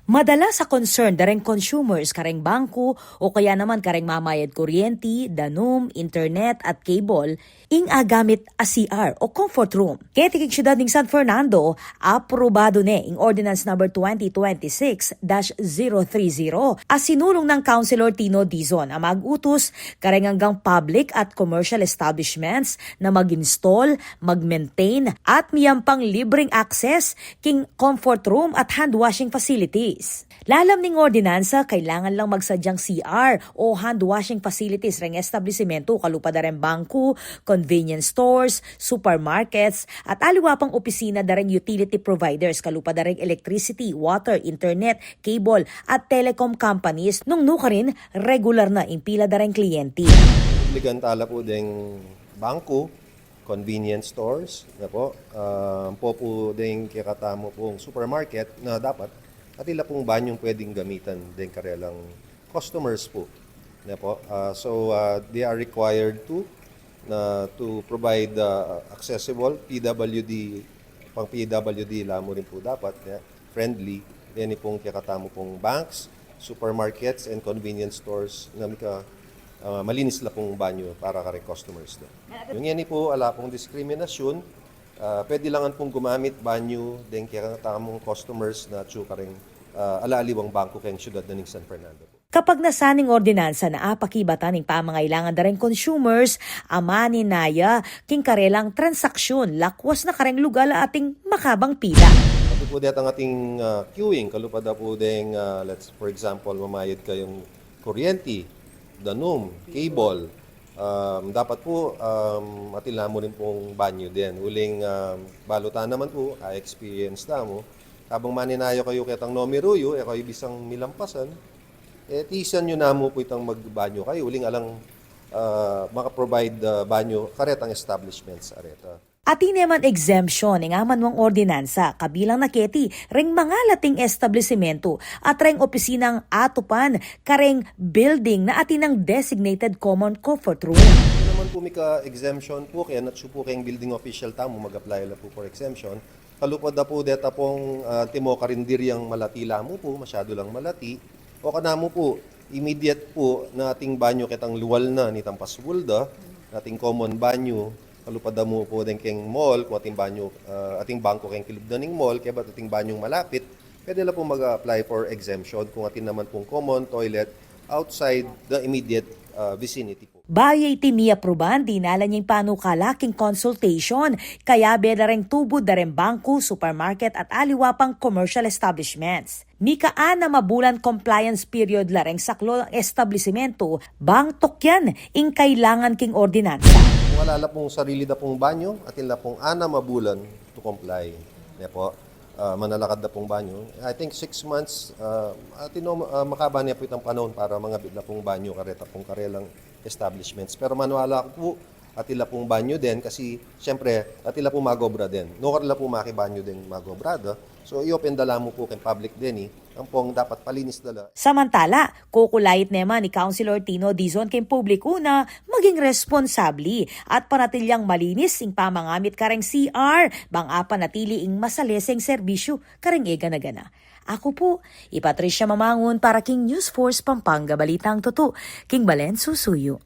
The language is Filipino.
Madala sa concern dareng consumers kareng bangko o kaya naman kareng mamayad kuryente, danom, internet at cable ing agamit a CR o comfort room. Kaya tikik syudad ning San Fernando, aprobado ne ing Ordinance number 2026-030 as sinulong ng Councilor Tino Dizon ang mag-utos kareng hanggang public at commercial establishments na mag-install, mag-maintain at miyampang libreng access king comfort room at hand washing facilities. Lalam ning ordinansa, kailangan lang magsadyang CR o hand washing facilities reng establishmento kalupad dareng bangko, convenience stores, supermarkets at aliwa pang opisina dareng utility providers kalupad dareng electricity, water, internet, cable at telecom companies nung nuka rin regular na impila dareng kliyente. Obligantala po ding bangko, convenience stores, na po, po ding kikatamo pong supermarket na dapat at ila pong banyong pwedeng gamitan din karelang customers po. Na po. They are required to provide accessible PWD, pang PWD lamo rin po dapat, friendly, din pong kikatamo pong banks, supermarkets, and convenience stores na malinis la pong banyo para kare customers do. Yung yan po, ala pong diskriminasyon, pwede langan pong gumamit banyo din kaya tamong customers na kareng alaaliwang bangko kayong syudad na ning San Fernando. Kapag nasaning ordinansa na apakibatan ng pamangailangan dareng consumers, amanin naya king karelang transaksyon, lakwas na kareng lugar ating makabang pila. Ito po ang ating queuing, kalupad po ding, for example, mamayad kayong kuryente, danom, cable, dapat po atila mo rin pong banyo din. Uling balutan naman po, experience na mo. Habang maninayo kayo kitang nomiruyo, kayo bisang milampasan, tiisan nyo na mo po itang magbanyo kayo. Uling alang maka-provide banyo karetang establishments areta. Ati naman exemption ng amanwang ordinansa kabilang naketi ring mga lating establishmento at ring opisinang atupan kareng building na atinang designated common comfort room. Ito naman po may ka-exemption po kaya natsu po kayong building official tamo mag-apply la po for exemption. Kalupad na po deta pong timo karindiryang malatila mo po, masyado lang malati. O kanamo po, immediate po na ating banyo kitang luwal na nitang paswulda, ating common banyo. Kalupad mo po din keng mall, kung ating banyo, ating bangko keng kilubdaning mall, kaya ba't ating banyong malapit, pwede na po mag-apply for exemption kung ating naman pong common toilet outside the immediate vicinity po. Bayay timi aproban, dinala niyang panukalaking consultation, kaya beda ring tubod dareng bangko, supermarket at aliwa pang commercial establishments. Mikaan na mabulan compliance period lareng saklo ang establishmento, bang tokyan ing kailangan king ordinansa. Kung alala pong sarili na pong banyo, atin na pong 6 mabulan to comply. Kaya po, manalakad na pong banyo. I think 6 months, makaba niya po itang panahon para mga bidla pong banyo, kareta pong karelang establishments. Pero manuala po, atila pong banyo din kasi siyempre atila pong magobra din. No karila pong makibanyo din magobrada. So i-open dala mo po kay public din ang pong dapat palinis dala. Samantala, kukulait naman ni Councilor Tino Dizon kay publiko na maging responsabli at panatilyang malinis ing pamangamit kareng CR bang apa natili ing masaleseng serbisyo kareng ega na gana. Ako po, Patricia Mamangon para King News Force Pampanga Balitang Totoo, King Balen Susuyo.